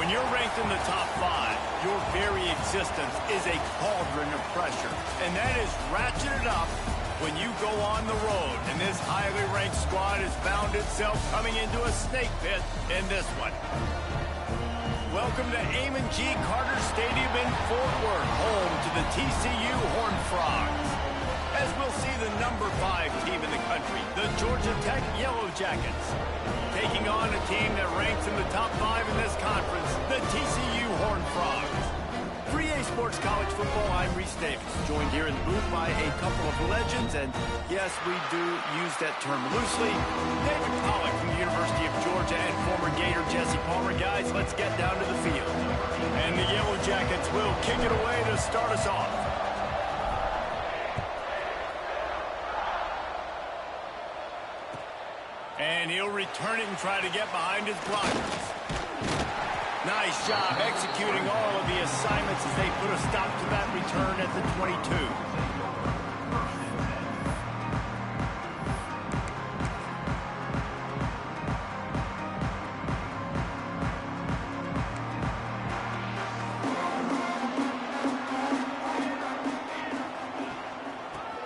When you're ranked in the top 5, your very existence is a cauldron of pressure. And that is ratcheted up when you go on the road. And this highly ranked squad has found itself coming into a snake pit in this one. Welcome to Amon G. Carter Stadium in Fort Worth, home to the TCU Horned Frogs. As we'll see the number 5 team in the country, the Georgia Tech Yellow Jackets, taking on a team that ranks in the top 5 in this conference, the TCU Horned Frogs. For EA Sports College Football, I'm Reese Davis, joined here in the booth by a couple of legends, and yes, we do use that term loosely. David Pollack from the University of Georgia and former Gator Jesse Palmer. Guys, let's get down to the field. And the Yellow Jackets will kick it away to start us off. And he'll return it and try to get behind his blockers. Nice job executing all of the assignments as they put a stop to that return at the 22.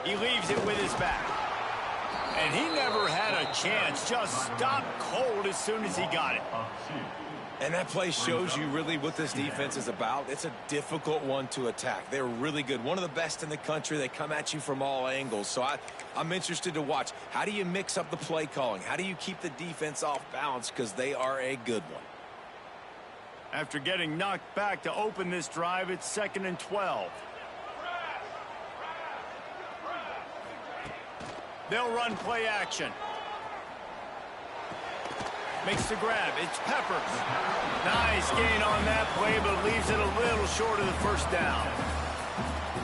He leaves it with his back. And he never had a chance, just stopped cold as soon as he got it. And that play shows you really what this defense is about. It's a difficult one to attack. They're really good. One of the best in the country. They come at you from all angles. So I'm interested to watch. How do you mix up the play calling? How do you keep the defense off balance? Because they are a good one. After getting knocked back to open this drive, it's 2nd and 12. They'll run play action. Makes the grab. It's Peppers. Nice gain on that play, but leaves it a little short of the first down.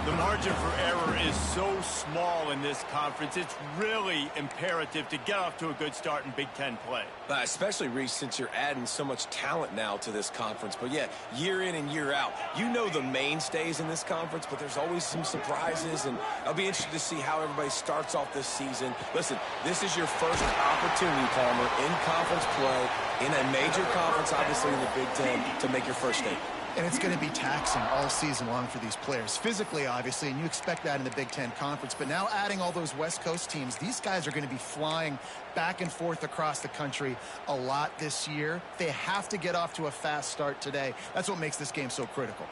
The margin for error is so small in this conference. It's really imperative to get off to a good start in Big Ten play. Especially, Reese, since you're adding so much talent now to this conference. But, yeah, year in and year out, you know the mainstays in this conference, but there's always some surprises, and I'll be interested to see how everybody starts off this season. Listen, this is your first opportunity, Palmer, in conference play, in a major conference, obviously in the Big Ten, to make your first statement. And it's going to be taxing all season long for these players. Physically, obviously, and you expect that in the Big Ten Conference. But now adding all those West Coast teams, these guys are going to be flying back and forth across the country a lot this year. They have to get off to a fast start today. That's what makes this game so critical.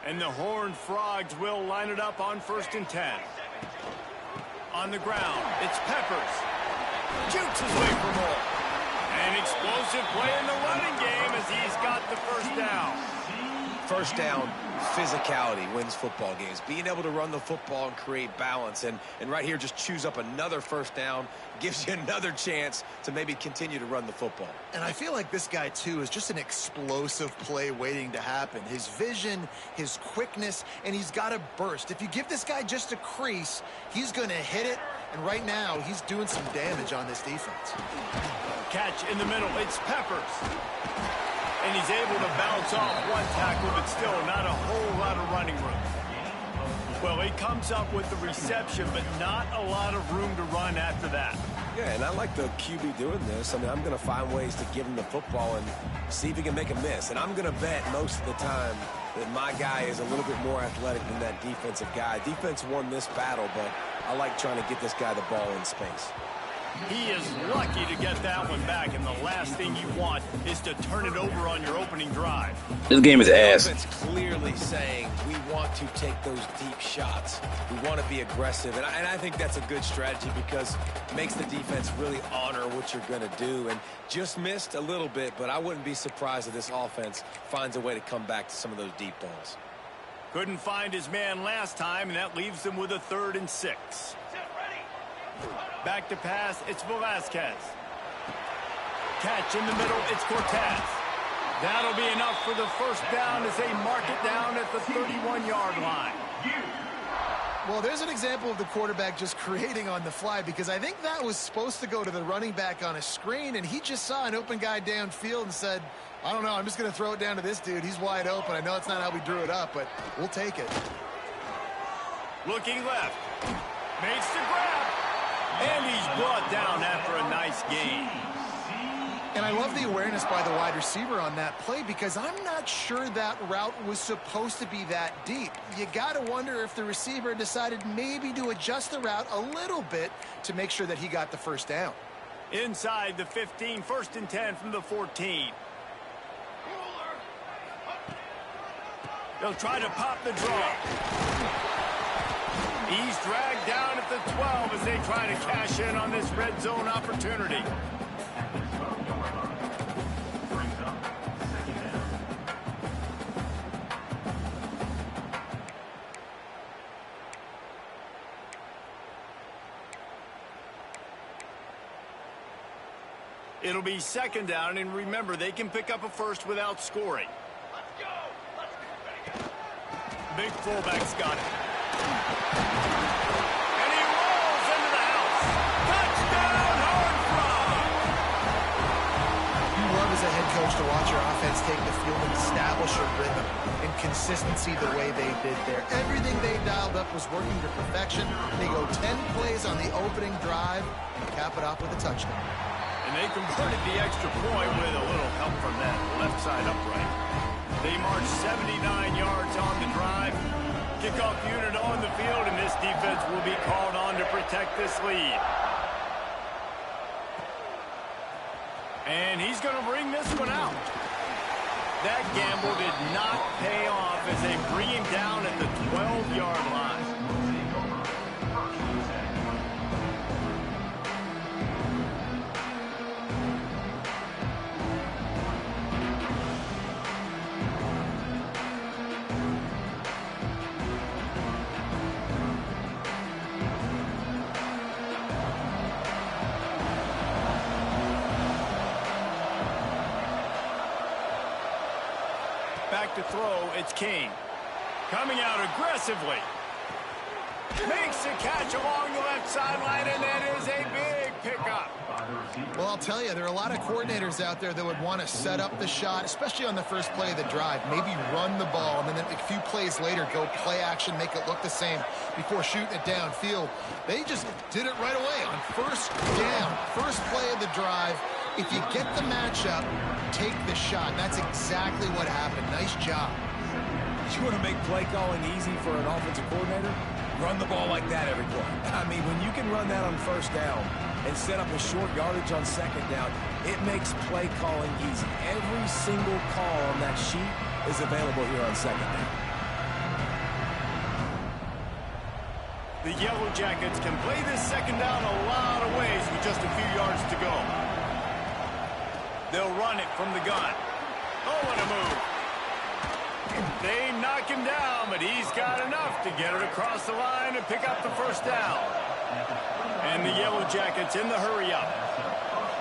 And the Horned Frogs will line it up on 1st and 10. On the ground, it's Peppers. Jukes his way for more. An explosive play in the running game as he's got the first down. First down, physicality wins football games. Being able to run the football and create balance. And right here, just choose up another first down, gives you another chance to maybe continue to run the football. And I feel like this guy, too, is just an explosive play waiting to happen. His vision, his quickness, and he's got a burst. If you give this guy just a crease, he's going to hit it. And right now, he's doing some damage on this defense. Catch in the middle. It's Peppers. And he's able to bounce off one tackle, but still not a whole lot of running room. Well, he comes up with the reception, but not a lot of room to run after that. Yeah, and I like the QB doing this. I mean, I'm going to find ways to give him the football and see if he can make a miss. And I'm going to bet most of the time that my guy is a little bit more athletic than that defensive guy. Defense won this battle, but I like trying to get this guy the ball in space. He is lucky to get that one back, and the last thing you want is to turn it over on your opening drive. This game is ass. It's clearly saying we want to take those deep shots. We want to be aggressive, and I think that's a good strategy because it makes the defense really honor what you're going to do. And just missed a little bit, but I wouldn't be surprised if this offense finds a way to come back to some of those deep balls. Couldn't find his man last time, and that leaves them with a 3rd and 6. Back to pass, it's Velasquez. Catch in the middle, it's Cortez. That'll be enough for the first down as they mark it down at the 31-yard line. Well, there's an example of the quarterback just creating on the fly because I think that was supposed to go to the running back on a screen, and he just saw an open guy downfield and said, I don't know, I'm just going to throw it down to this dude. He's wide open. I know it's not how we drew it up, but we'll take it. Looking left. Makes the grab. And he's brought down after a nice gain. And I love the awareness by the wide receiver on that play because I'm not sure that route was supposed to be that deep. You got to wonder if the receiver decided maybe to adjust the route a little bit to make sure that he got the first down. Inside the 15, 1st and 10 from the 14. They'll try to pop the draw. He's dragged down at the 12 as they try to cash in on this red zone opportunity. It'll be 2nd down, and remember, they can pick up a first without scoring. Let's go. Big fullback's got it. And he rolls into the house. Touchdown, Horned Frog. You love as a head coach to watch your offense take the field and establish a rhythm and consistency the way they did there. Everything they dialed up was working to perfection. They go 10 plays on the opening drive and cap it off with a touchdown. And they converted the extra point with a little help from that left side upright. They march 79 yards on the drive. Kickoff unit on the field, and this defense will be called on to protect this lead. And he's going to bring this one out. That gamble did not pay off as they bring him down at the 12-yard line. Back to throw, it's King. Coming out aggressively. Makes a catch along the left sideline, and that is a big pickup. Well, I'll tell you, there are a lot of coordinators out there that would want to set up the shot, especially on the first play of the drive. Maybe run the ball, and then a few plays later, go play action, make it look the same before shooting it downfield. They just did it right away on 1st down. First play of the drive. If you get the matchup, take the shot. That's exactly what happened. Nice job. You want to make play calling easy for an offensive coordinator? Run the ball like that every play. I mean, when you can run that on 1st down and set up a short yardage on 2nd down, it makes play calling easy. Every single call on that sheet is available here on 2nd down. The Yellow Jackets can play this 2nd down a lot of ways with just a few yards to go. They'll run it from the gun. Oh, what a move. They knock him down, but he's got enough to get it across the line and pick up the 1st down. And the Yellow Jackets in the hurry-up.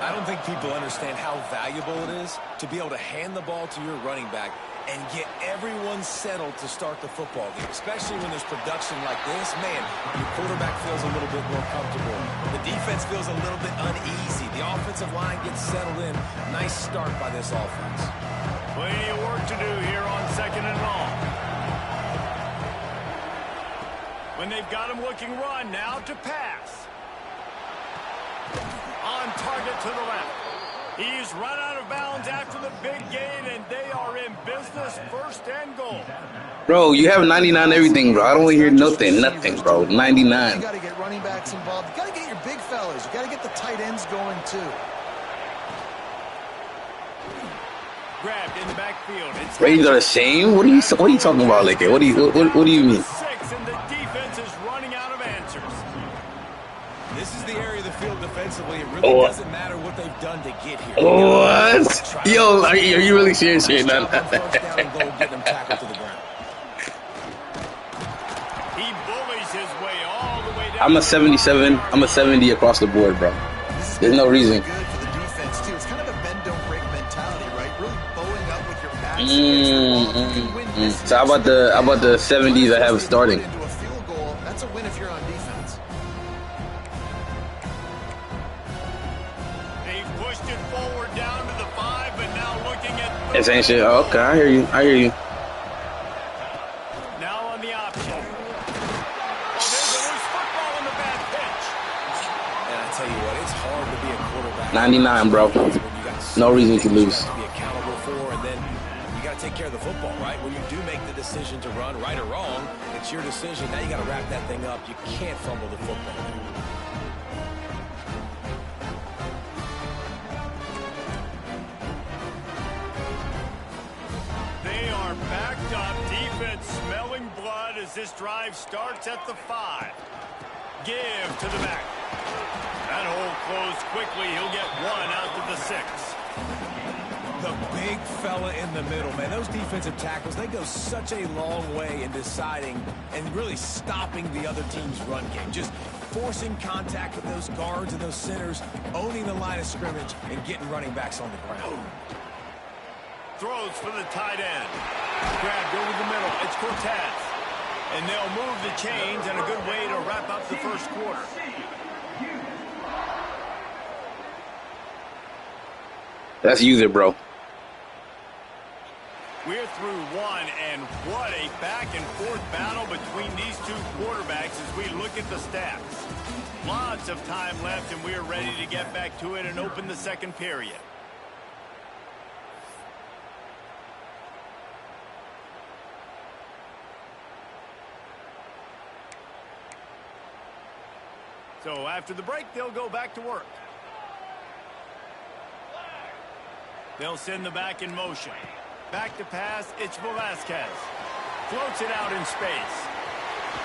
I don't think people understand how valuable it is to be able to hand the ball to your running back and get everyone settled to start the football game, especially when there's production like this. Man, your quarterback feels a little bit more comfortable. The defense feels a little bit uneasy. The offensive line gets settled in. Nice start by this offense. Plenty of work to do here on 2nd and long. When they've got him looking run, now to pass. On target to the left. He's run out of bounds after the big gain, and they are in business, 1st and goal. Bro, you have 99 everything, bro. I don't want to hear nothing, bro. 99. You got to get running backs involved. You got to get your big fellas. You got to get the tight ends going, too. Grabbed in the backfield. Ratings are the same? What are you talking about, like? What do you mean? 6, and the defense is running out of answers. This is the area of the field defensively. It really doesn't matter what they've done to get here. What? Yo, are you really serious here? He bullies his way all the way down. I'm a 77. I'm a 70 across the board, bro. There's no reason. Good for the defense, too. It's kind of a bend, don't break mentality, right? Really bowing up with your backs. So how about the 70s I have starting? Into a field goal. That's a win if you're on defense. They've pushed it forward down to the 5, but now looking at... It's ain't shit. Oh, okay, I hear you. Now on the option. Oh, there's a loose football in the bad pitch. And I tell you what, it's hard to be a quarterback. 99, bro. When you got That's No reason to lose. To be accountable for, and then you got to take care of the football, right? When you do make the decision to run, right or wrong, it's your decision. Now you got to wrap that thing up. You can't fumble the football. They are backed up. Defense smelling blood as this drive starts at the 5. Give to the back. That hole closed quickly. He'll get 1 out to the 6. The big fella in the middle, man. Those defensive tackles, they go such a long way in deciding and really stopping the other team's run game. Just forcing contact with those guards and those centers, owning the line of scrimmage, and getting running backs on the ground. Throws for the tight end. Grabbed over the middle. It's Cortez. And they'll move the chains, and a good way to wrap up the first quarter. That's user, bro. We're through 1, and what a back-and-forth battle between these two quarterbacks as we look at the stats. Lots of time left, and we're ready to get back to it and open the second period. So after the break, they'll go back to work. They'll send the back in motion. Back to pass, it's Velasquez. Floats it out in space.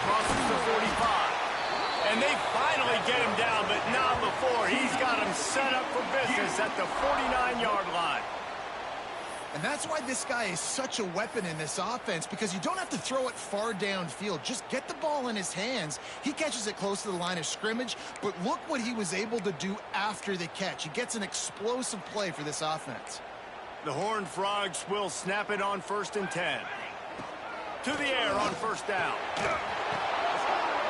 Crosses the 45. And they finally get him down, but not before. He's got him set up for business at the 49-yard line. And that's why this guy is such a weapon in this offense, because you don't have to throw it far downfield. Just get the ball in his hands. He catches it close to the line of scrimmage, but look what he was able to do after the catch. He gets an explosive play for this offense. The Horned Frogs will snap it on 1st and 10. To the air on 1st down.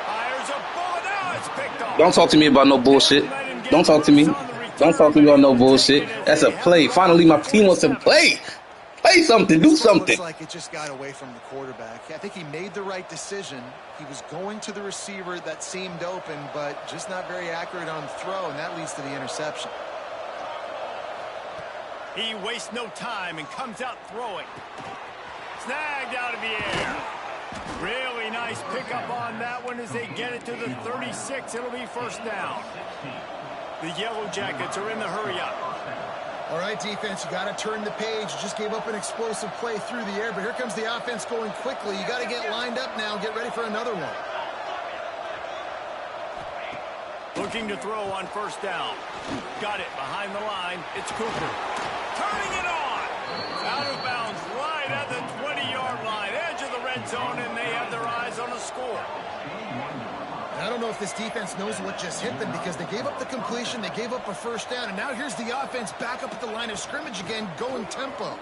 Fires a bullet. Now it's picked off. Don't talk to me about no bullshit. Don't talk to me. Don't talk to me about no bullshit. That's a play. Finally, my team wants to play. Play something. Do something. Looks like it just got away from the quarterback. I think he made the right decision. He was going to the receiver that seemed open, but just not very accurate on the throw, and that leads to the interception. He wastes no time and comes out throwing. Snagged out of the air. Really nice pickup on that one as they get it to the 36. It'll be 1st down. The Yellow Jackets are in the hurry-up. All right, defense, you got to turn the page. You just gave up an explosive play through the air, but here comes the offense going quickly. You got to get lined up now and get ready for another one. Looking to throw on 1st down. Got it behind the line. It's Cooper. Turning it on. Out of bounds right at the 20-yard line. Edge of the red zone, and they have their eyes on a score. I don't know if this defense knows what just hit them, because they gave up the completion, they gave up a 1st down, and now here's the offense back up at the line of scrimmage again, going tempo.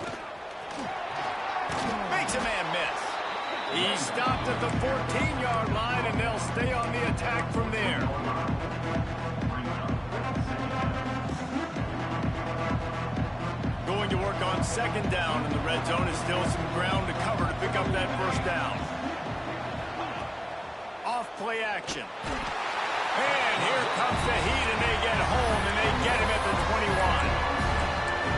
Makes a man miss. He stopped at the 14-yard line, and they'll stay on the attack from there. Going to work on 2nd down in the red zone. Is still some ground to cover to pick up that 1st down. Off-play action. And here comes the heat, and they get home, and they get him at the 21.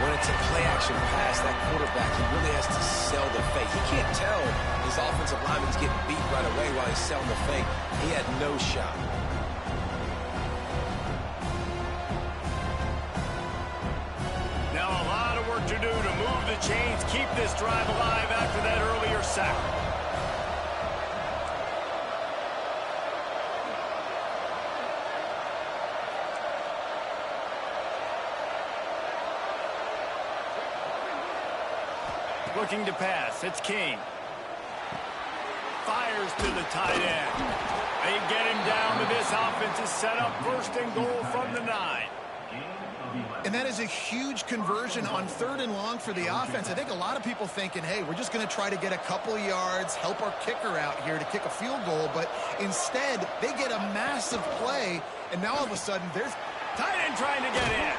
When it's a play-action pass, that quarterback, he really has to sell the fake. He can't tell his offensive lineman's getting beat right away while he's selling the fake. He had no shot. Now a lot of work to do to move the chains, keep this drive alive after that earlier sack. Looking to pass. It's King. Fires to the tight end. They get him down, but this offense is set up 1st and goal from the 9. And that is a huge conversion on 3rd and long for the offense. I think a lot of people thinking, hey, we're just going to try to get a couple yards, help our kicker out here to kick a field goal. But instead, they get a massive play, and now all of a sudden, there's tight end trying to get in.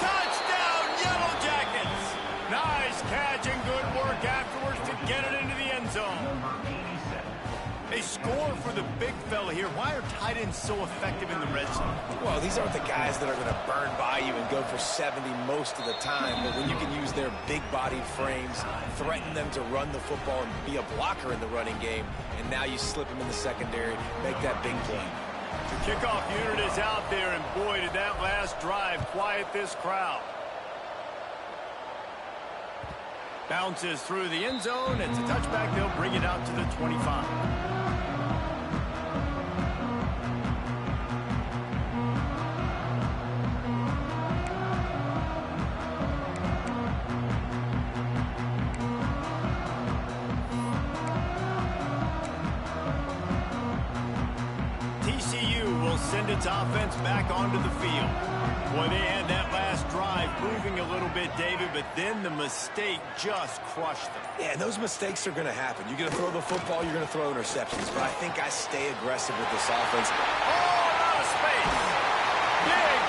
Touchdown, Yellow Jackets. Nice catch and good work afterwards to get it into the end zone. They score for the big fella here. Why are tight ends so effective in the red zone? Well, know, these aren't the guys that are going to burn by you and go for 70 most of the time, but when you can use their big-bodied frames, threaten them to run the football and be a blocker in the running game, and now you slip them in the secondary, make that big play. The kickoff unit is out there, and boy, did that last drive quiet this crowd. Bounces through the end zone. It's a touchback. They'll bring it out to the 25. TCU will send its offense back onto the field. Boy, they had that last drive moving a little bit, David, but then the mistake just crushed them. Yeah, those mistakes are going to happen. You're going to throw the football, you're going to throw interceptions, but I think I stay aggressive with this offense. Oh, out of space.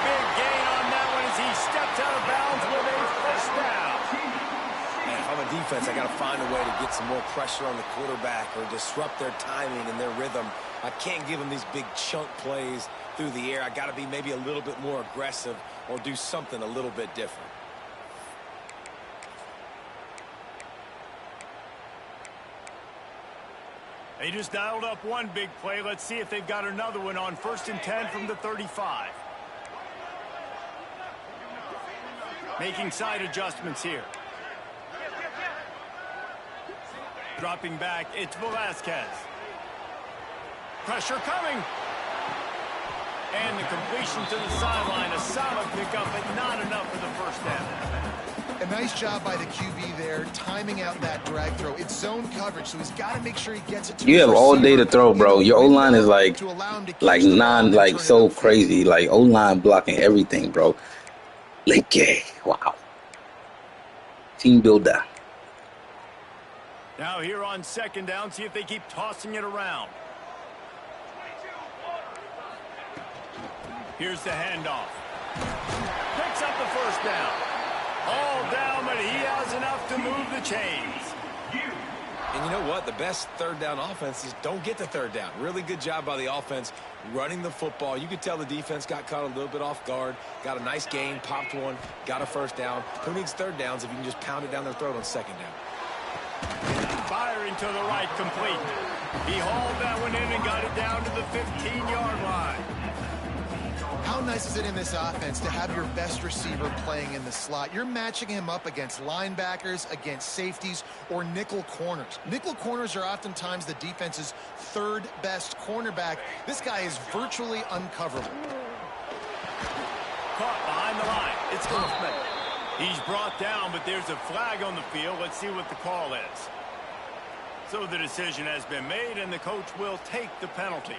Big gain on that one as he stepped out of bounds with a first down. Man, if I'm a defense, I got to find a way to get some more pressure on the quarterback or disrupt their timing and their rhythm. I can't give them these big chunk plays through the air. I got to be maybe a little bit more aggressive or do something a little bit different. They just dialed up one big play. Let's see if they've got another one on 1st and 10 from the 35. Making side adjustments here. Dropping back, it's Velasquez. Pressure coming. And the completion to the sideline. A solid pickup, but not enough for the first down. A nice job by the QB there, timing out that drag throw. It's zone coverage, so he's got to make sure he gets it to You his have all receiver. day to throw, bro. Your O-line is like to so crazy. Like O-line blocking everything, bro. Like, wow. Team builder. Now here on 2nd down, see if they keep tossing it around. Here's the handoff. Picks up the first down. All down, but he has enough to move the chains. And you know what? The best 3rd down offenses don't get the 3rd down. Really good job by the offense running the football. You could tell the defense got caught a little bit off guard. Got a nice gain, popped one, got a 1st down. Who needs 3rd downs if you can just pound it down their throat on 2nd down? Firing to the right, complete. He hauled that one in and got it down to the 15-yard line. How nice is it in this offense to have your best receiver playing in the slot? You're matching him up against linebackers, against safeties, or nickel corners. Nickel corners are oftentimes the defense's 3rd best cornerback. This guy is virtually uncoverable. Caught behind the line. It's Hoffman. He's brought down, but there's a flag on the field. Let's see what the call is. So the decision has been made, and the coach will take the penalty.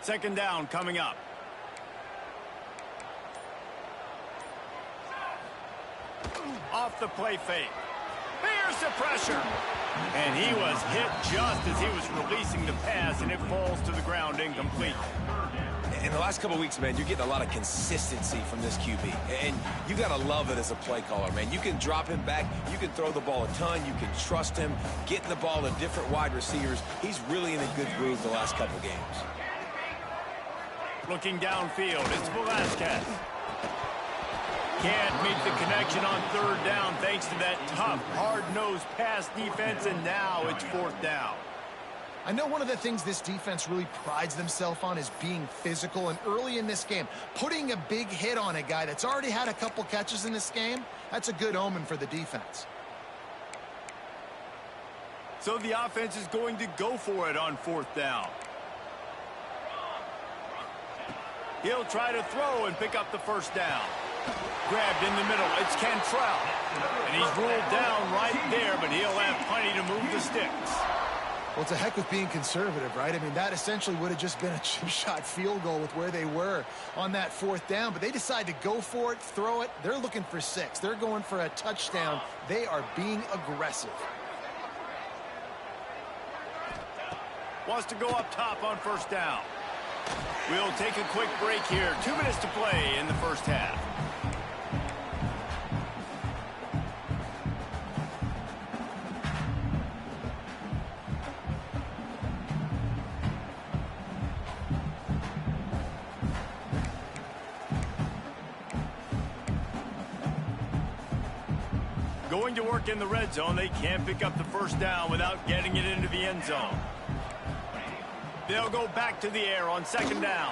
Second down coming up. Off the play fake. Here's the pressure. And he was hit just as he was releasing the pass, and it falls to the ground incomplete. In the last couple of weeks, man, you're getting a lot of consistency from this QB. And you got to love it as a play caller, man. You can drop him back. You can throw the ball a ton. You can trust him. Getting the ball to different wide receivers. He's really in a good groove the last couple of games. Looking downfield, it's Velasquez. Can't meet the connection on 3rd down thanks to that tough, hard-nosed pass defense, and now it's 4th down. I know one of the things this defense really prides themselves on is being physical, and early in this game, putting a big hit on a guy that's already had a couple catches in this game, that's a good omen for the defense. So the offense is going to go for it on 4th down. He'll try to throw and pick up the first down. Grabbed in the middle. It's Cantrell. And he's ruled down right there, but he'll have plenty to move the sticks. Well, it's a heck of being conservative, right? I mean, that essentially would have just been a chip shot field goal with where they were on that 4th down. But they decide to go for it, throw it. They're looking for 6. They're going for a touchdown. They are being aggressive. Wants to go up top on first down. We'll take a quick break here. 2 minutes to play in the first half. Going to work in the red zone. They can't pick up the first down without getting it into the end zone. They'll go back to the air on second down.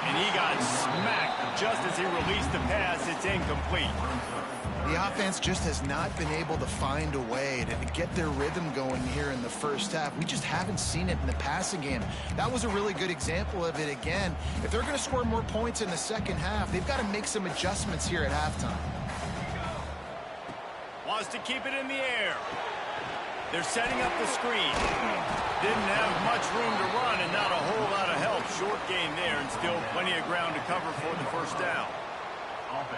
And he got smacked just as he released the pass. It's incomplete. The offense just has not been able to find a way to get their rhythm going here in the first half. We just haven't seen it in the passing game. That was a really good example of it again. If they're going to score more points in the second half, they've got to make some adjustments here at halftime. Wants to keep it in the air. They're setting up the screen. Didn't have much room to run and not a whole lot of help. Short gain there and still plenty of ground to cover for the first down.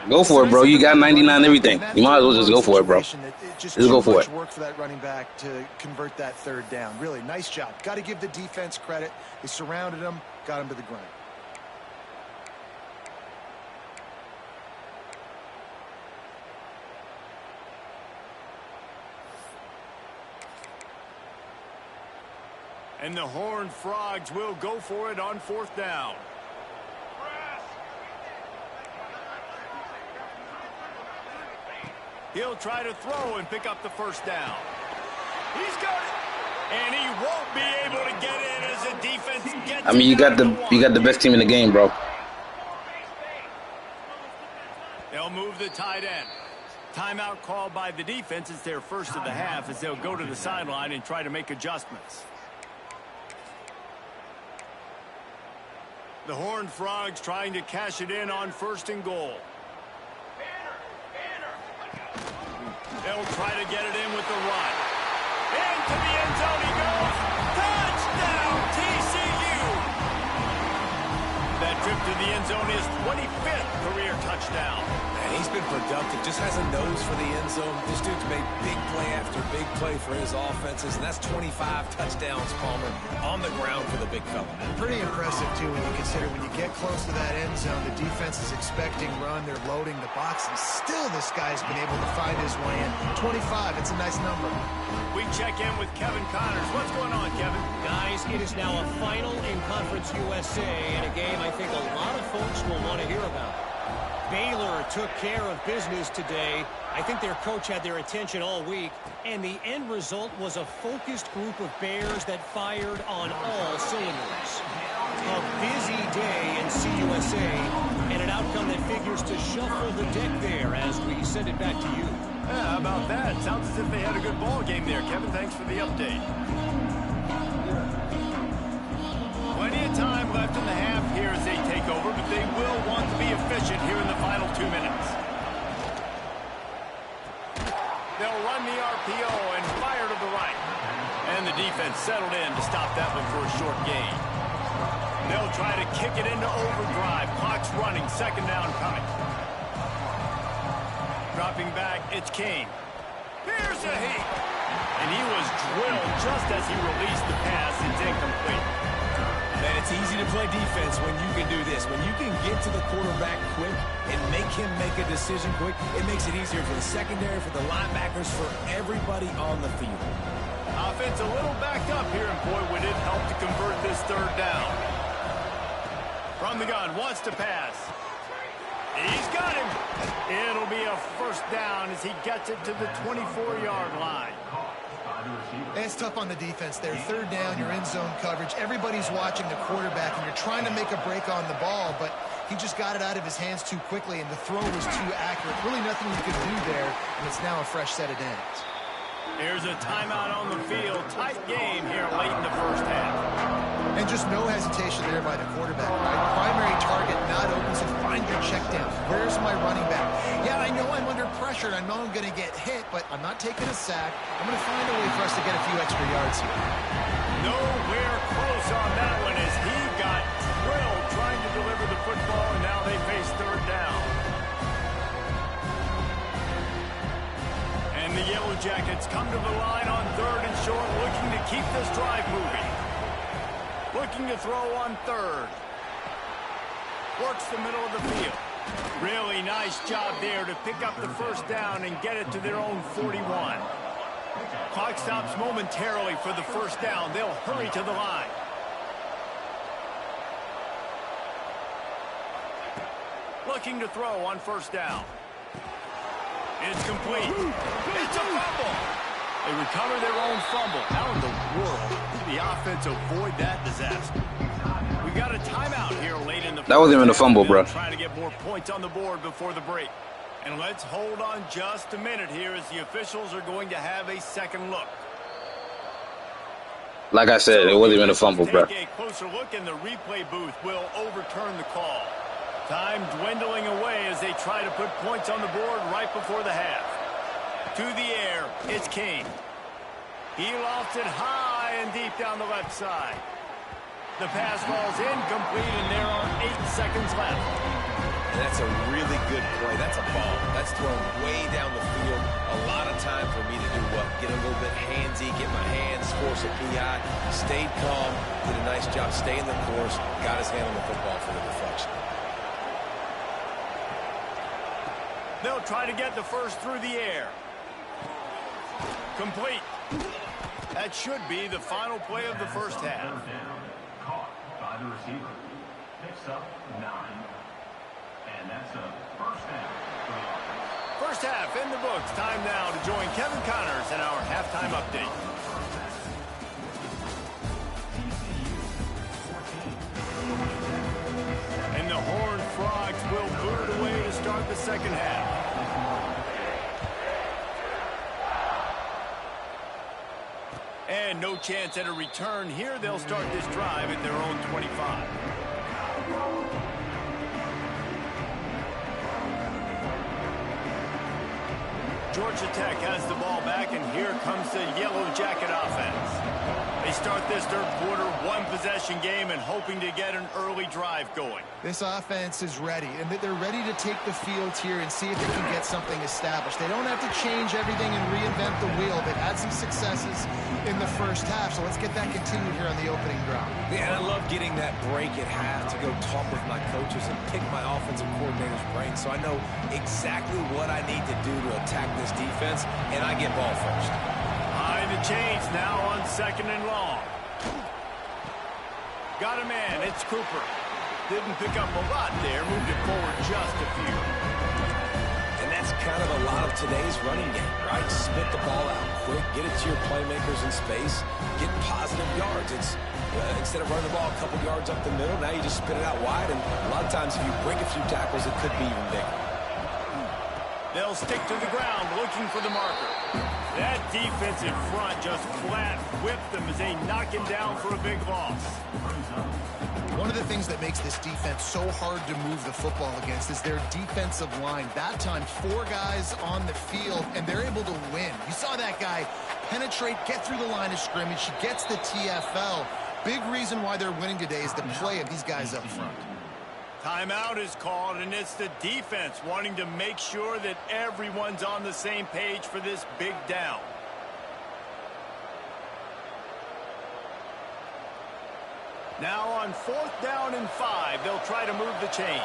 Go for it, bro. You got 99 everything. You might as well just go for it, bro. Just go for it. Work for that running back to convert that third down. Really nice job. Got to give the defense credit. They surrounded him, got him to the ground. And the Horned Frogs will go for it on fourth down. He'll try to throw and pick up the first down. He's got it. And he won't be able to get in as the defense gets. I mean, you got the best team in the game, bro. They'll move the tight end. Timeout called by the defense. It's their first of the half as they'll go to the sideline and try to make adjustments. The Horned Frogs trying to cash it in on first and goal. They'll try to get it in with the run. Into the end zone he goes. Touchdown, TCU! That trip to the end zone is 25th career touchdown. And he's been productive, just has a nose for the end zone. This dude's made big play after big play for his offenses, and that's 25 touchdowns, Palmer, on the ground for the big fella. Pretty impressive, too, when you consider when you get close to that end zone, the defense is expecting run, they're loading the box, and still this guy's been able to find his way in. 25, it's a nice number. We check in with Kevin Connors. What's going on, Kevin? Guys, it is now a final in Conference USA, and a game I think a lot of folks will want to hear about. Baylor took care of business today. I think their coach had their attention all week, and the end result was a focused group of Bears that fired on all cylinders. A busy day in CUSA, and an outcome that figures to shuffle the deck there as we send it back to you. Yeah, how about that? Sounds as if they had a good ball game there, Kevin. Thanks for the update. Plenty of time left in the half here as they take over, but they will want to be efficient here in the final 2 minutes. They'll run the RPO and fire to the right. And the defense settled in to stop that one for a short gain. They'll try to kick it into overdrive. Clock's running. Second down coming. Dropping back, it's Kane. Here's a heat. And he was drilled just as he released the pass. It's incomplete. Man, it's easy to play defense when you can do this. When you can get to the quarterback quick and make him make a decision quick, it makes it easier for the secondary, for the linebackers, for everybody on the field. Offense a little backed up here, and boy, would it help to convert this third down. From the gun, wants to pass. He's got him. It'll be a first down as he gets it to the 24-yard line. It's tough on the defense there. Third down, you're in zone coverage. Everybody's watching the quarterback, and you're trying to make a break on the ball, but he just got it out of his hands too quickly, and the throw was too accurate. Really nothing you could do there, and it's now a fresh set of downs. Here's a timeout on the field. Tight game here late in the first half. And just no hesitation there by the quarterback, right? Primary target not open, so find your check down. Where's my running back? Yeah, I know I'm under pressure. I know I'm going to get hit, but I'm not taking a sack. I'm going to find a way for us to get a few extra yards here. Nowhere close on that one as he got drilled trying to deliver the football, and now they face third down. And the Yellow Jackets come to the line on third and short, looking to keep this drive moving. Looking to throw on third. Works the middle of the field. Really nice job there to pick up the first down and get it to their own 41. Clock stops momentarily for the first down. They'll hurry to the line. Looking to throw on first down. It's complete. It's a fumble. They recover their own fumble. How in the world did the offense avoid that disaster? We got a timeout here late in the That wasn't even a fumble, bro. Trying to get more points on the board before the break. And let's hold on just a minute here as the officials are going to have a second look. Like I said, it wasn't even a fumble, bro. Take a closer look, and the replay booth will overturn the call. Time dwindling away as they try to put points on the board right before the half. To the air, it's King. He lofts it high and deep down the left side. The pass falls incomplete, and there are 8 seconds left. And that's a really good play. That's a ball. That's thrown way down the field. A lot of time for me to do what? Get a little bit handsy, get my hands, force a PI. Stayed calm, did a nice job staying the course, got his hand on the football for the deflection. They'll try to get the first through the air. Complete. That should be the final play of the first half. Caught by the receiver. Picks up 9. And that's a first half for the offense. First half in the books. Time now to join Kevin Connors in our halftime update. And the Horned Frogs will boot it away to start the second half. And no chance at a return here. They'll start this drive at their own 25. Georgia Tech has the ball back, and here comes the Yellow Jacket offense. They start this third quarter one-possession game and hoping to get an early drive going. This offense is ready, and they're ready to take the field here and see if they can get something established. They don't have to change everything and reinvent the wheel. They've had some successes in the first half, so let's get that continued here on the opening drive. Yeah, and I love getting that break at half to go talk with my coaches and pick my offensive coordinator's brain so I know exactly what I need to do to attack this defense, and I get ball first. Behind the chains now on second and long. Got a man, it's Cooper. Didn't pick up a lot there, moved it forward just a few. And that's kind of a lot of today's running game, right? Spit the ball out quick, get it to your playmakers in space, get positive yards. It's instead of running the ball a couple yards up the middle, now you just spit it out wide, and a lot of times if you break a few tackles, it could be even bigger. They'll stick to the ground looking for the marker. That defensive front just flat whipped them as they knock him down for a big loss. One of the things that makes this defense so hard to move the football against is their defensive line. That time, 4 guys on the field, and they're able to win. You saw that guy penetrate, get through the line of scrimmage. He gets the TFL. Big reason why they're winning today is the play of these guys up front. Timeout is called, and it's the defense wanting to make sure that everyone's on the same page for this big down. Now on 4th down and 5, they'll try to move the chains.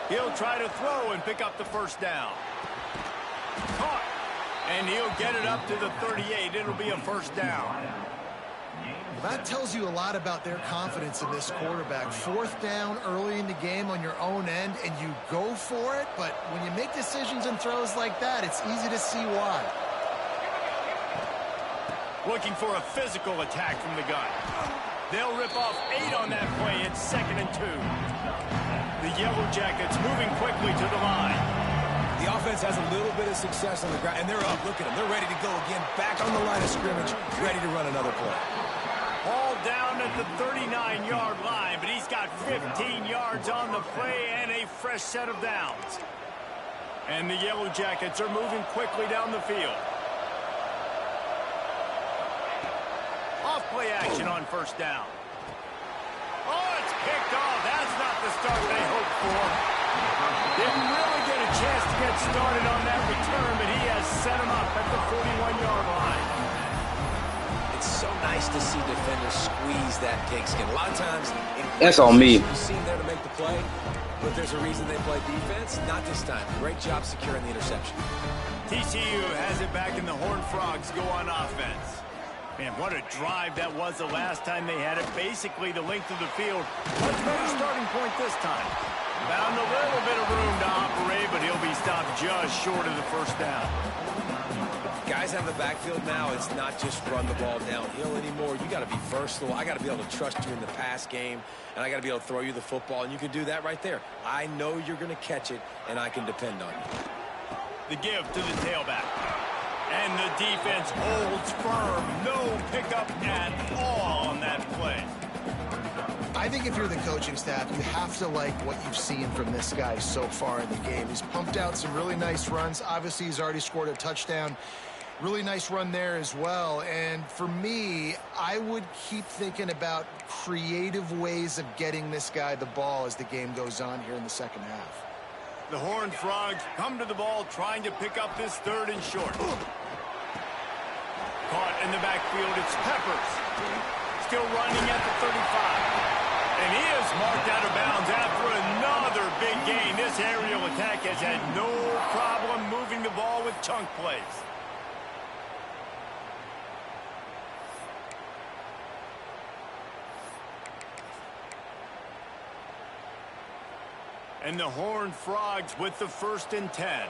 He'll try to throw and pick up the first down. Caught. And he'll get it up to the 38. It'll be a first down. Well, that tells you a lot about their confidence in this quarterback. 4th down early in the game on your own end, and you go for it, but when you make decisions and throws like that, it's easy to see why. Looking for a physical attack from the gun. They'll rip off 8 on that play. It's 2nd and 2. The Yellow Jackets moving quickly to the line. The offense has a little bit of success on the ground, and they're up. Look at them. They're ready to go again. Back on the line of scrimmage, ready to run another play. Ball down at the 39-yard line, but he's got 15 yards on the play and a fresh set of downs. And the Yellow Jackets are moving quickly down the field. Off-play action on 1st down. Oh, it's picked off. That's not the start they hoped for. Didn't really get a chance to get started on that return, but he has set him up at the 41-yard line. It's so nice to see defenders squeeze that pigskin. A lot of times, That's on me. you see there to make the play, but there's a reason they play defense. Not this time. Great job securing the interception. TCU has it back, and the Horned Frogs go on offense. Man, what a drive that was the last time they had it. Basically the length of the field. Much better starting point this time. Found a little bit of room to operate, but he'll be stopped just short of the first down. Guys out of the backfield now, it's not just run the ball downhill anymore. You got to be versatile. I got to be able to trust you in the pass game, and I got to be able to throw you the football, and you can do that right there. I know you're going to catch it, and I can depend on you. The give to the tailback. And the defense holds firm. No pickup at all on that play. I think if you're the coaching staff, you have to like what you've seen from this guy so far in the game. He's pumped out some really nice runs. Obviously, he's already scored a touchdown. Really nice run there as well. And for me, I would keep thinking about creative ways of getting this guy the ball as the game goes on here in the second half. The Horned Frogs come to the ball trying to pick up this 3rd and short. Caught in the backfield, it's Peppers. Still running at the 35. And he is marked out of bounds after another big gain. This aerial attack has had no problem moving the ball with chunk plays. And the Horned Frogs with the 1st and 10.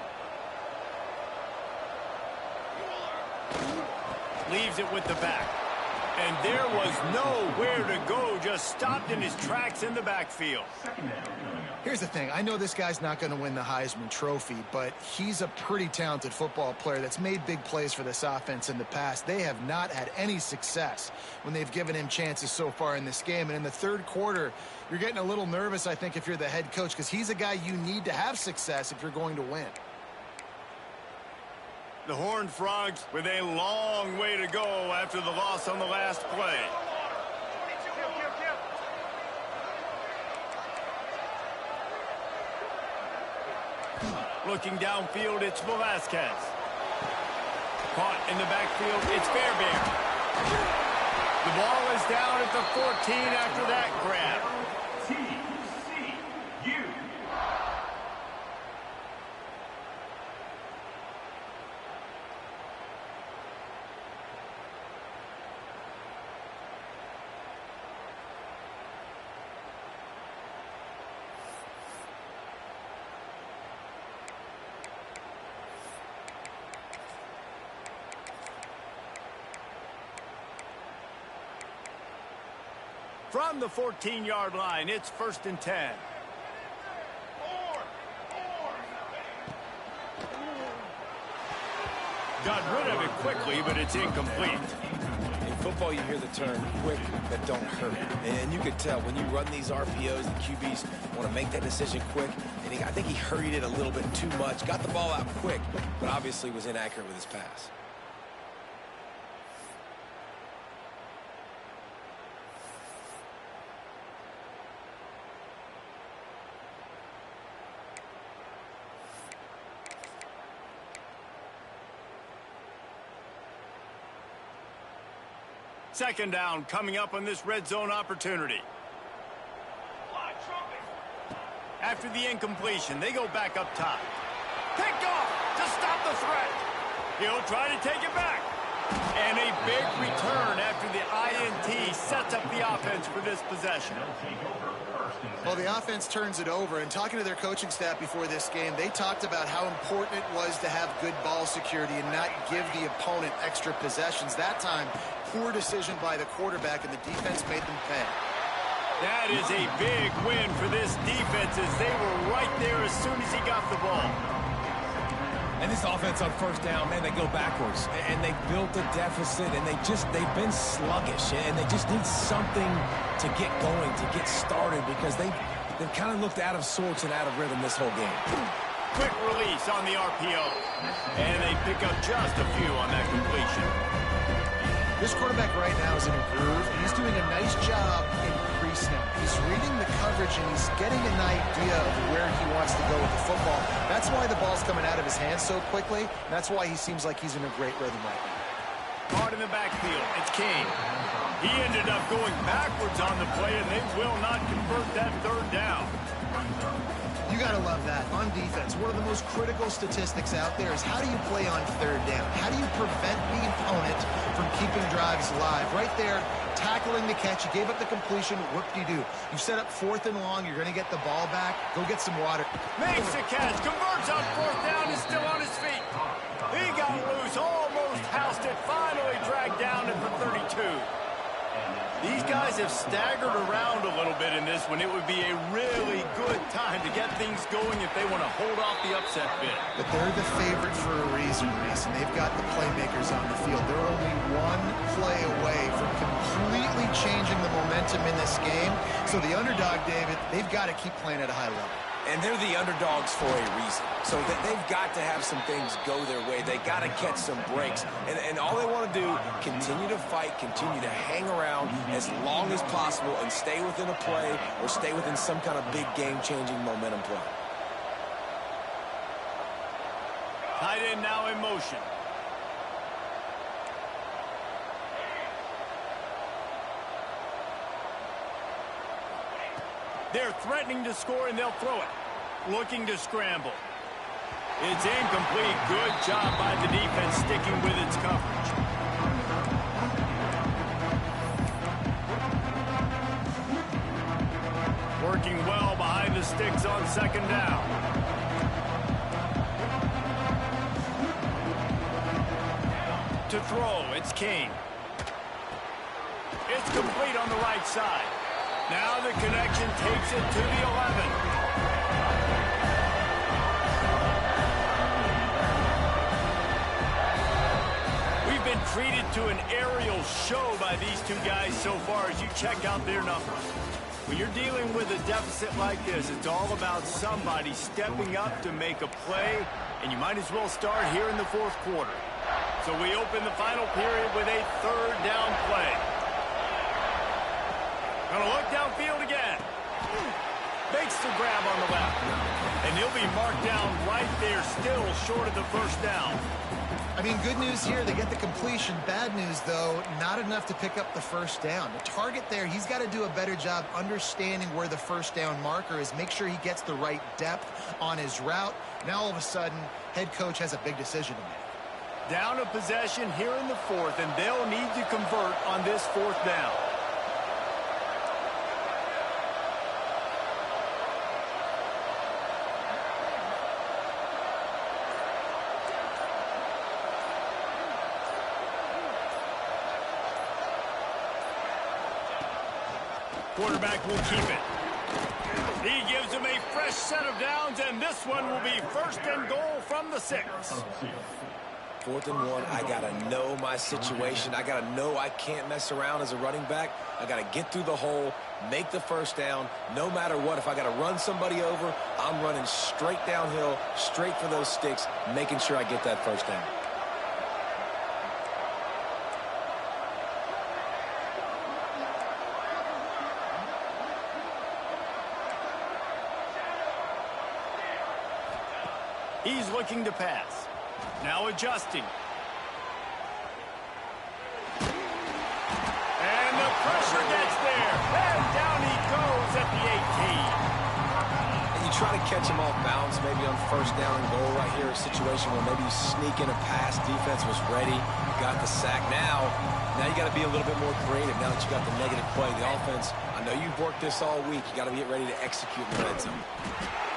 Leaves it with the back. And there was nowhere to go. Just stopped in his tracks in the backfield. Here's the thing. I know this guy's not going to win the Heisman Trophy, but he's a pretty talented football player that's made big plays for this offense in the past. They have not had any success when they've given him chances so far in this game. And in the 3rd quarter, you're getting a little nervous, I think, if you're the head coach, because he's a guy you need to have success if you're going to win. The Horned Frogs with a long way to go after the loss on the last play. Looking downfield, it's Velasquez. Caught in the backfield, it's Fairbairn. The ball is down at the 14 after that grab. TCU. From the 14-yard line, it's 1st and 10. Got rid of it quickly, but it's incomplete. In football, you hear the term quick but don't hurt. And you can tell when you run these RPOs, the QBs want to make that decision quick. And I think he hurried it a little bit too much. Got the ball out quick, but obviously was inaccurate with his pass. Second down coming up on this red zone opportunity. After the incompletion, they go back up top. Picked off to stop the threat. He'll try to take it back. And a big return after the INT sets up the offense for this possession. Well, the offense turns it over, and talking to their coaching staff before this game, they talked about how important it was to have good ball security and not give the opponent extra possessions. That time, poor decision by the quarterback, and the defense made them pay. That is a big win for this defense as they were right there as soon as he got the ball. And this offense on 1st down, man, they go backwards. And they built a deficit, and they've been sluggish. And they just need something to get going, to get started, because they've kind of looked out of sorts and out of rhythm this whole game. Quick release on the RPO. And they pick up just a few on that completion. This quarterback right now is in a groove, and he's doing a nice job in pre-snap. He's reading the coverage, and he's getting an idea of where he wants to go with the football. That's why the ball's coming out of his hands so quickly, and that's why he seems like he's in a great rhythm right now. Caught in in the backfield. It's King. He ended up going backwards on the play, and they will not convert that third down. You got to love that. On defense, one of the most critical statistics out there is how do you play on third down? How do you prevent the opponent from keeping drives alive? Right there, tackling the catch. You gave up the completion. Whoop-de-doo. You set up 4th and long. You're going to get the ball back. Go get some water. Makes the catch. Converts on 4th down. Is still on his feet. He got loose. Almost housed it. Finally dragged down at the 32. These guys have staggered around a little bit in this one. It would be a really good time to get things going if they want to hold off the upset bid. But they're the favorite for a reason, Reese, and they've got the playmakers on the field. They're only one play away from completely changing the momentum in this game. So the underdog, David, they've got to keep playing at a high level. And they're the underdogs for a reason. So they've got to have some things go their way. They got to catch some breaks. And all they want to do, continue to fight, continue to hang around as long as possible and stay within a play or stay within some kind of big game-changing momentum play. Tight end now in motion. They're threatening to score, and they'll throw it. Looking to scramble. It's incomplete. Good job by the defense sticking with its coverage. Working well behind the sticks on 2nd down. To throw, it's King. It's complete on the right side. Now the connection takes it to the 11. We've been treated to an aerial show by these two guys so far as you check out their numbers. When you're dealing with a deficit like this, it's all about somebody stepping up to make a play, and you might as well start here in the 4th quarter. So we open the final period with a 3rd down play. Gonna look downfield again. Makes the grab on the left. And he'll be marked down right there, still short of the 1st down. I mean, good news here, they get the completion. Bad news, though, not enough to pick up the 1st down. The target there, he's got to do a better job understanding where the 1st down marker is, make sure he gets the right depth on his route. Now, all of a sudden, head coach has a big decision to make. Down a possession here in the 4th, and they'll need to convert on this 4th down. Quarterback will keep it. He gives him a fresh set of downs, and this one will be 1st and goal from the 6. 4th and 1, I got to know my situation. I got to know I can't mess around as a running back. I got to get through the hole, make the 1st down. No matter what, if I got to run somebody over, I'm running straight downhill, straight for those sticks, making sure I get that 1st down. He's looking to pass. Now adjusting. And the pressure gets there. And down he goes at the 18. And you try to catch him off balance, maybe on 1st down and goal right here, a situation where maybe you sneak in a pass, defense was ready, you got the sack. Now you got to be a little bit more creative now that you got the negative play. The offense, I know you've worked this all week. You got to get ready to execute in the red zone.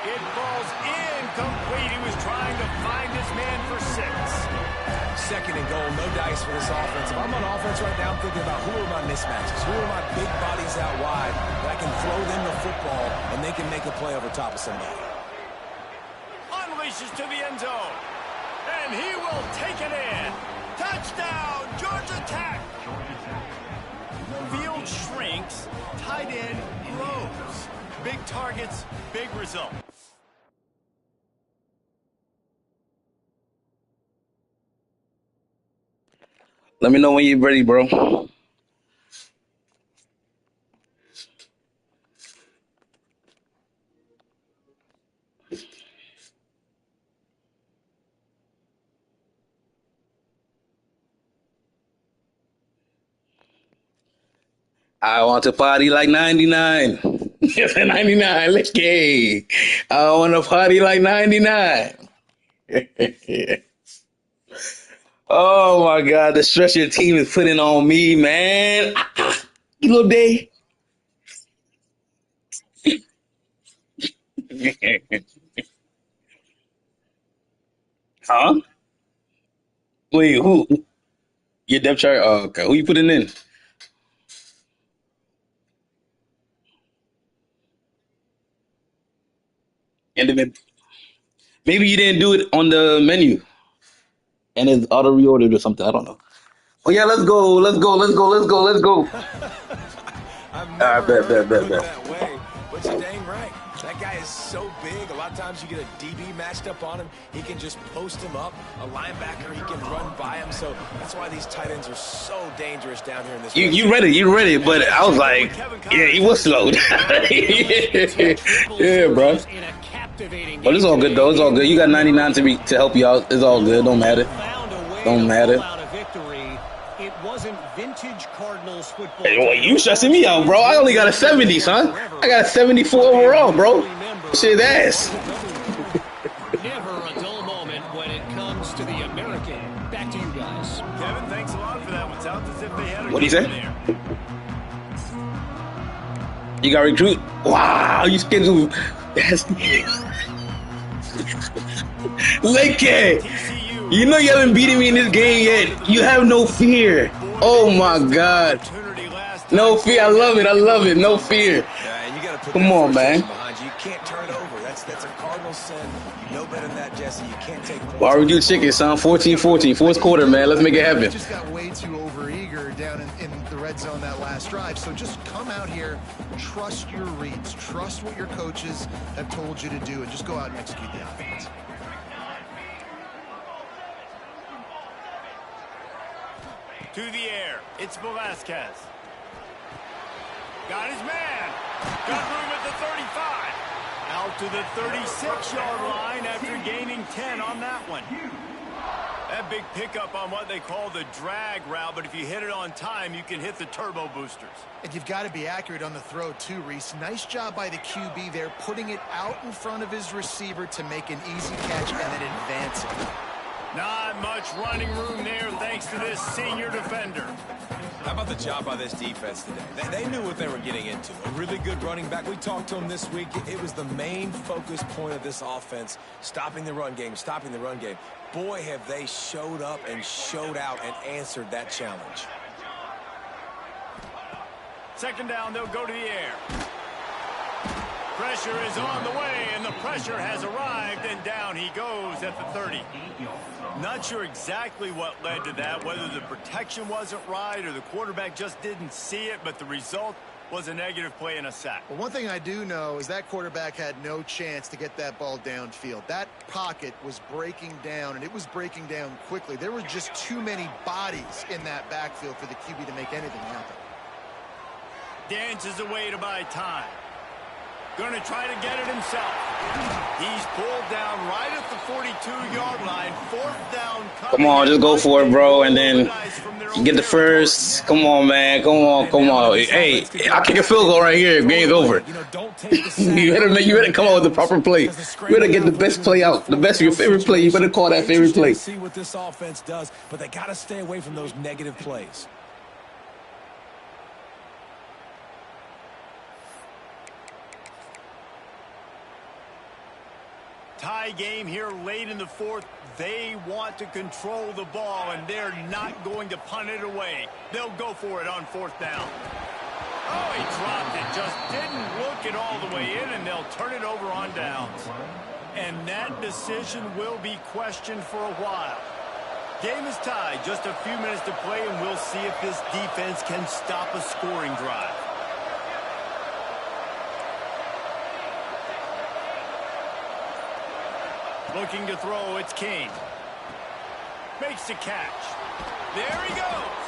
It falls incomplete. He was trying to find his man for 6. 2nd and goal, no dice for this offense. If I'm on offense right now, I'm thinking about who are my mismatches, who are my big bodies out wide that I can throw them the football and they can make a play over top of somebody. Unleashes to the end zone. And he will take it in. Touchdown, Georgia Tech. Field shrinks, tight end grows. Big targets, big results. Let me know when you're ready, bro. I want to party like 99. 99, let's go. I want to party like 99. Oh my God, the stress your team is putting on me, man. You little day. Huh? Wait, who? Your depth chart? Oh, okay. Who you putting in? And then maybe you didn't do it on the menu and it's auto reordered or something. I don't know. Oh yeah, let's go. Let's go. Let's go. Let's go. Let's go. I've All never right, bet, heard bet, it bet, put bet. that way, but you're dang right. That guy is so big. A lot of times you get a DB matched up on him. He can just post him up. A linebacker, he can run by him. So that's why these tight ends are so dangerous down here in this. You ready, but I was like, yeah, he was slow. Yeah, bro. But it's all good though. It's all good. You got 99 to help you out. It's all good. Don't matter. Don't matter. It wasn't vintage Cardinals football. Hey, well, you stressing me out, bro. I only got a 70, son. I got a 74 overall, bro. Shit ass. Never a dull moment when it comes to the American. Back to you guys. Kevin, thanks a lot for that one. Sounds as if they had a What'd he say? there. You got recruit. Wow, you scheduled. That's Lake. You know you haven't beaten me in this game yet. You have no fear. Oh my God. No fear. I love it. I love it. No fear. Yeah, and you got to put Come that on, first man. section behind you. You can't turn it over. That's a Cardinal sin. You know better than that, Jesse. You can't take points. Barbecue chicken, son. 14-14. Fourth quarter, man. Let's make it happen. Just got way too overeager down in the red zone that last drive. So just come out here, trust your reads, trust what your coaches have told you to do, and just go out and execute the offense. To the air. It's Velasquez. Got his man. Got room at the 35. Out to the 36-yard line after gaining 10 on that one. That big pickup on what they call the drag route, but if you hit it on time, you can hit the turbo boosters. And you've got to be accurate on the throw too, Reese. Nice job by the QB there, putting it out in front of his receiver to make an easy catch and then advance it. Not much running room there thanks to this senior defender. How about the job by this defense today? They knew what they were getting into. A really good running back. We talked to him this week. It was the main focus point of this offense, stopping the run game, stopping the run game. Boy, have they showed up and showed out and answered that challenge. Second down, they'll go to the air. Pressure is on the way, and the pressure has arrived, and down he goes at the 30. Not sure exactly what led to that, whether the protection wasn't right or the quarterback just didn't see it, but the result was a negative play and a sack. Well, one thing I do know is that quarterback had no chance to get that ball downfield. That pocket was breaking down, and it was breaking down quickly. There were just too many bodies in that backfield for the QB to make anything happen. Dances away to buy time. Going to try to get it himself. He's pulled down right at the 42-yard line. Fourth down. Come on, just go for it, bro. And then you get the first. Come on, man. Come on, come on. Hey, I kick a field goal right here. Game's over. You better come out with the proper play. You better get the best play out. The best of your favorite play. You better call that favorite play. See what this offense does, but they got to stay away from those negative plays. Tie game here late in the fourth. They want to control the ball, and they're not going to punt it away. They'll go for it on fourth down. Oh, he dropped it. Just didn't look it all the way in, and they'll turn it over on downs. And that decision will be questioned for a while. Game is tied. Just a few minutes to play, and we'll see if this defense can stop a scoring drive. Looking to throw, it's King. Makes the catch. There he goes.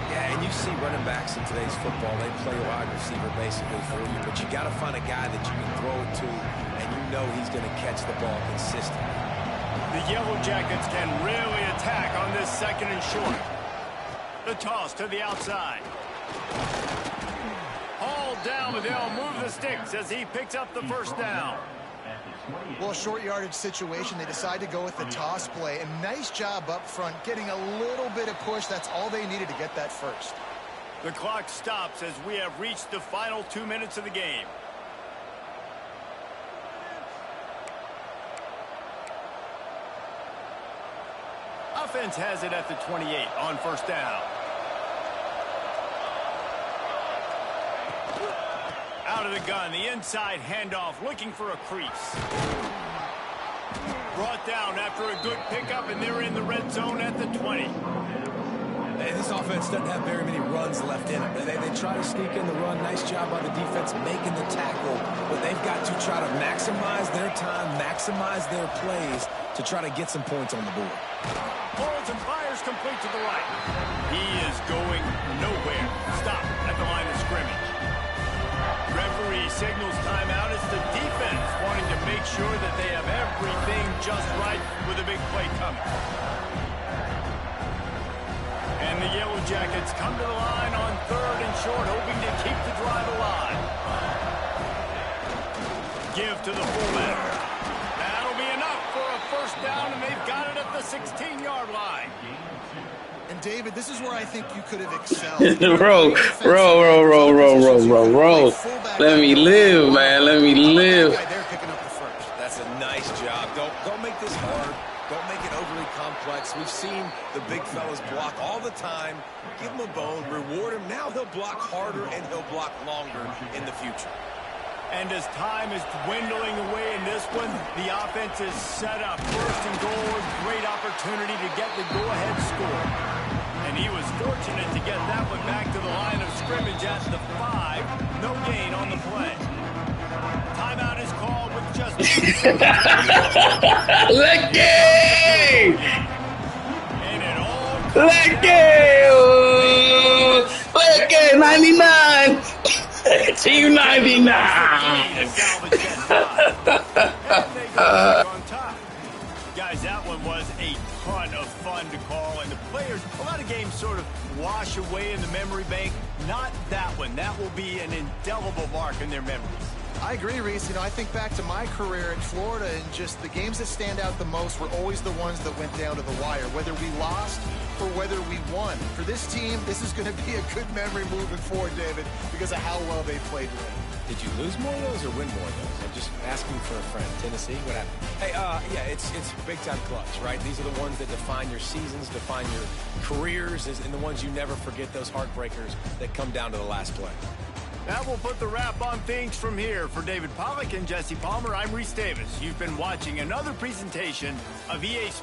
Yeah, and you see running backs in today's football, they play wide receiver basically for you, but you got to find a guy that you can throw it to, and you know he's going to catch the ball consistently. The Yellow Jackets can really attack on this second and short. The toss to the outside. Hauled down, but they'll move the sticks as he picks up the first down. Well, a short yardage situation, they decide to go with the toss play, and nice job up front, getting a little bit of push. That's all they needed to get that first. The clock stops as we have reached the final 2 minutes of the game. Offense has it at the 28 on first down. Out of the gun, the inside handoff, looking for a crease. Brought down after a good pickup, and they're in the red zone at the 20. Hey, this offense doesn't have very many runs left in it. They try to sneak in the run. Nice job by the defense making the tackle, but they've got to try to maximize their time, maximize their plays to try to get some points on the board. Holds and fires complete to the right. He is going nowhere. Stop at the line of scrimmage. Referee signals timeout. It's the defense wanting to make sure that they have everything just right with a big play coming. And the Yellow Jackets come to the line on 3rd and short, hoping to keep the drive alive. Give to the fullback. That'll be enough for a first down, and they've got it at the 16-yard line. And David, this is where I think you could have excelled. Bro. Let me live, man. Let me live. They're picking up the first. That's a nice job. Don't make this hard. Don't make it overly complex. We've seen the big fellas block all the time. Give him a bone, reward him. Now he'll block harder and he'll block longer in the future. And as time is dwindling away in this one, the offense is set up. First and goal, great opportunity to get the go-ahead score. And he was fortunate to get that one back to the line of scrimmage at the 5. No gain on the play. Timeout is called with just 2 seconds. Lucky! And it all Lucky! 99! Team 99! Guys, that one was a ton of fun to call, and the players, a lot of games sort of wash away in the memory bank. Not that one. That will be an indelible mark in their memories. I agree, Reese. I think back to my career in Florida, and just the games that stand out the most were always the ones that went down to the wire, whether we lost or whether we won. For this team, this is going to be a good memory moving forward, David, because of how well they played today. Did you lose more of those or win more of those? I'm just asking for a friend. Tennessee, what happened? Hey, yeah, it's big-time clutch, right? These are the ones that define your seasons, define your careers, and the ones you never forget, those heartbreakers that come down to the last play. That will put the wrap on things from here. For David Pollack and Jesse Palmer, I'm Reese Davis. You've been watching another presentation of EA Sports.